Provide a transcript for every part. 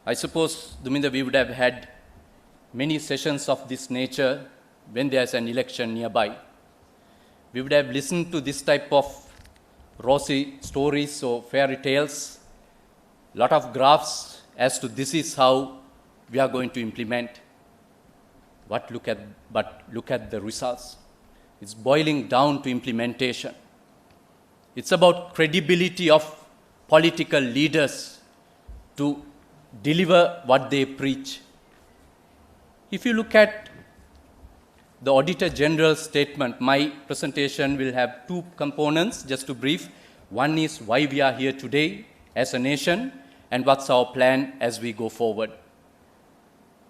I suppose, Duminda, we would have had many sessions of this nature when there's an election nearby. We would have listened to this type of rosy stories or fairy tales, lot of graphs as to this is how we are going to implement. But look at the results. It's boiling down to implementation. It's about credibility of political leaders to deliver what they preach. If you look at the Auditor General's statement, my presentation will have two components, just to brief. One is why we are here today as a nation and what's our plan as we go forward.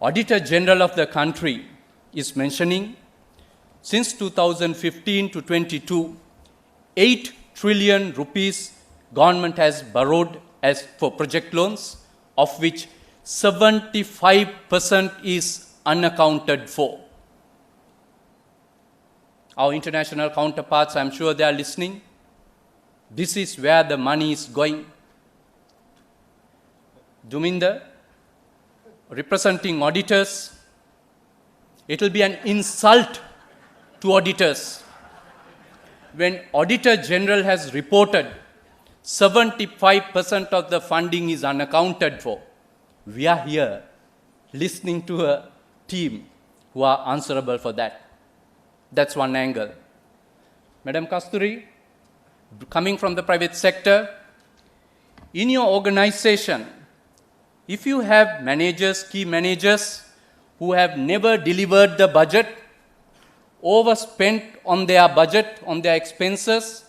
Auditor General of the country is mentioning since 2015 to 22, 8 trillion rupees government has borrowed as for project loans, of which 75% is unaccounted for. Our international counterparts, I'm sure they are listening. This is where the money is going. Duminda, representing auditors, it will be an insult to auditors when Auditor General has reported 75% of the funding is unaccounted for. We are here listening to a team who are answerable for that. That's one angle. Madam Kasturi, coming from the private sector, in your organization, if you have managers, key managers, who have never delivered the budget, overspent on their budget, on their expenses,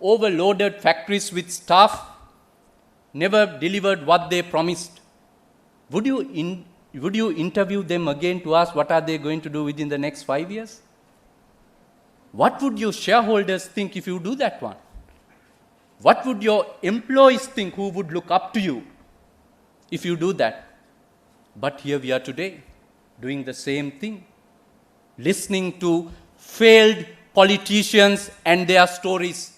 overloaded factories with staff, never delivered what they promised, would you interview them again to ask what are they going to do within the next 5 years? What would your shareholders think if you do that one? What would your employees think who would look up to you if you do that? But here we are today, doing the same thing, listening to failed politicians and their stories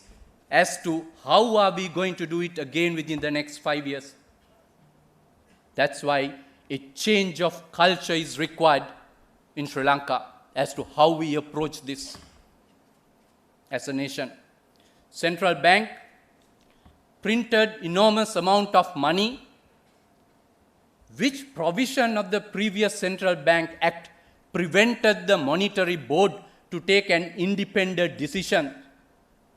as to how are we going to do it again within the next 5 years. That's why a change of culture is required in Sri Lanka as to how we approach this as a nation. Central Bank printed enormous amount of money. Which provision of the previous Central Bank Act prevented the Monetary Board to take an independent decision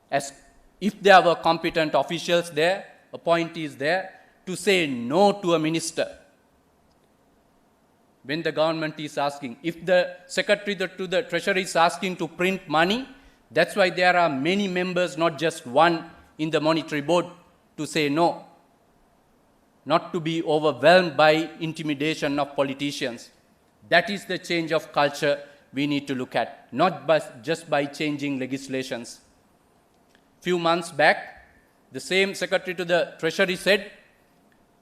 as if there were competent officials there, appointees there, to say no to a minister? When the government is asking, if the Secretary to the Treasury is asking to print money, that's why there are many members, not just one, in the Monetary Board to say no, not to be overwhelmed by intimidation of politicians. That is the change of culture we need to look at, not just by changing legislations. Few months back, the same Secretary to the Treasury said,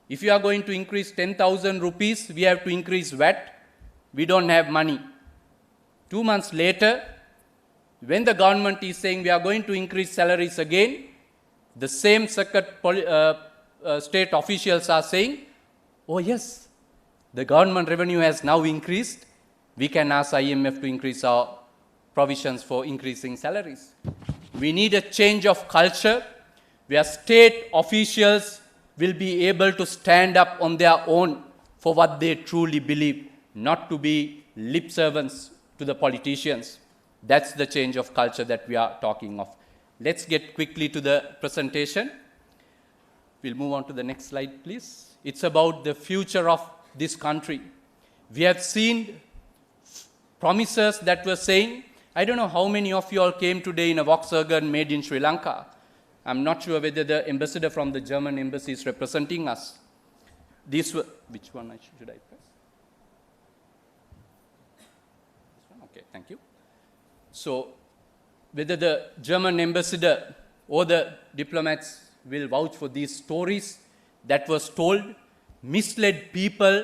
if you are going to increase 10,000 rupees, we have to increase VAT. We don't have money. 2 months later, when the government is saying we are going to increase salaries again, the same state officials are saying, oh yes, the government revenue has now increased. We can ask IMF to increase our provisions for increasing salaries. We need a change of culture where state officials will be able to stand up on their own for what they truly believe, not to be lip servants to the politicians. That's the change of culture that we are talking of. Let's get quickly to the presentation. We'll move on to the next slide, please. It's about the future of this country. We have seen promises that were saying, I don't know how many of you all came today in a Volkswagen made in Sri Lanka. I'm not sure whether the ambassador from the German embassy is representing us. These were, which one should I press? This one? Okay, thank you. So, whether the German ambassador or the diplomats will vouch for these stories that was told, misled people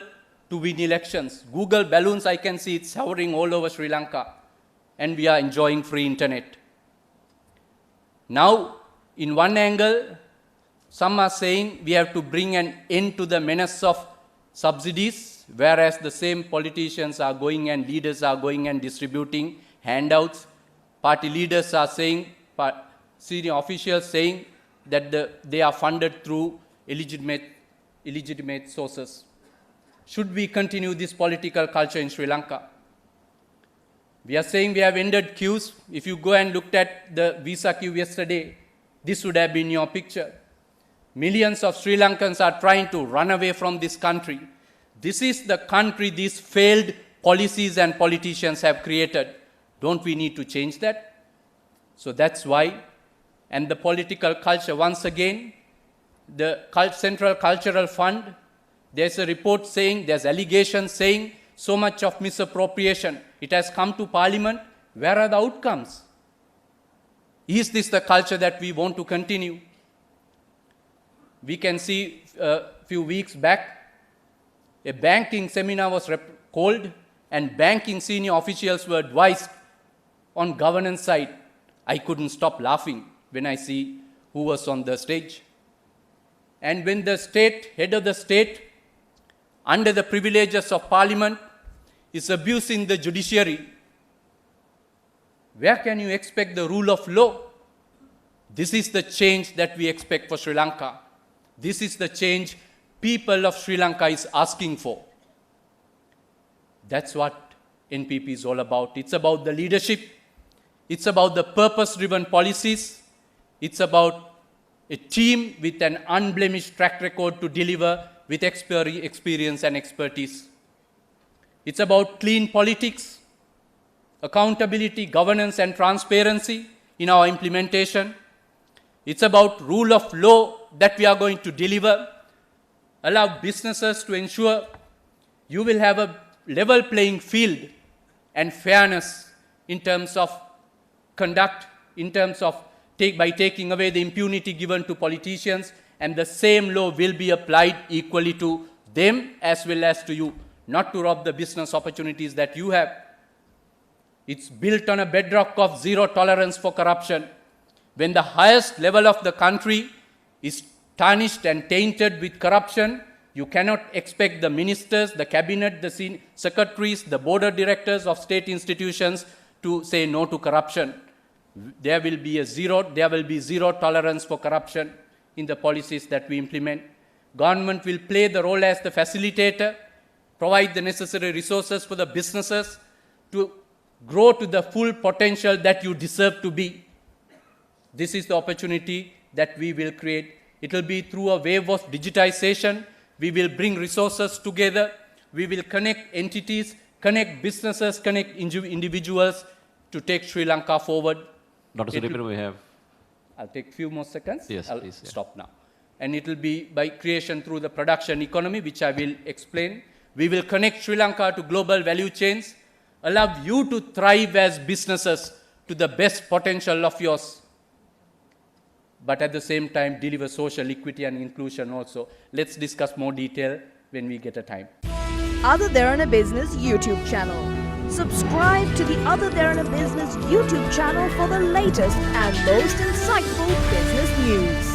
to win elections. Google balloons, I can see it's hovering all over Sri Lanka, and we are enjoying free internet. Now, in one angle, some are saying we have to bring an end to the menace of subsidies, whereas the same politicians are going and leaders are going and distributing handouts. Party leaders are saying, senior officials saying that they are funded through illegitimate sources. Should we continue this political culture in Sri Lanka? We are saying we have ended queues. If you go and looked at the visa queue yesterday, this would have been your picture. Millions of Sri Lankans are trying to run away from this country. This is the country these failed policies and politicians have created. Don't we need to change that? So that's why. And the political culture, once again, the Central Cultural Fund, there's a report saying, there's allegations saying, so much of misappropriation. It has come to Parliament. Where are the outcomes? Is this the culture that we want to continue? We can see a few weeks back, a banking seminar was called, and banking senior officials were advised on governance side. I couldn't stop laughing when I see who was on the stage. And when the head of the state, under the privileges of Parliament, is abusing the judiciary, where can you expect the rule of law? This is the change that we expect for Sri Lanka. This is the change people of Sri Lanka is asking for. That's what NPP is all about. It's about the leadership. It's about the purpose-driven policies. It's about a team with an unblemished track record to deliver with experience and expertise. It's about clean politics, accountability, governance, and transparency in our implementation. It's about rule of law that we are going to deliver, allow businesses to ensure you will have a level playing field and fairness in terms of conduct, in terms of by taking away the impunity given to politicians, and the same law will be applied equally to them as well as to you, not to rob the business opportunities that you have. It's built on a bedrock of zero tolerance for corruption. When the highest level of the country is tarnished and tainted with corruption, you cannot expect the ministers, the cabinet, the secretaries, the board of directors of state institutions to say no to corruption. There will be zero tolerance for corruption in the policies that we implement. Government will play the role as the facilitator, provide the necessary resources for the businesses to grow to the full potential that you deserve to be. This is the opportunity that we will create. It will be through a wave of digitization. We will bring resources together. We will connect entities, connect businesses, connect individuals to take Sri Lanka forward. Dr. Sudipin, we have... I'll take a few more seconds. Yes, I'll please. stop now. And it will be by creation through the production economy, which I will explain. We will connect Sri Lanka to global value chains, allow you to thrive as businesses to the best potential of yours, but at the same time deliver social equity and inclusion also. Let's discuss more detail when we get a time. Other Derana Business YouTube channel. Subscribe to the Other Derana Business YouTube channel for the latest and most insightful business news.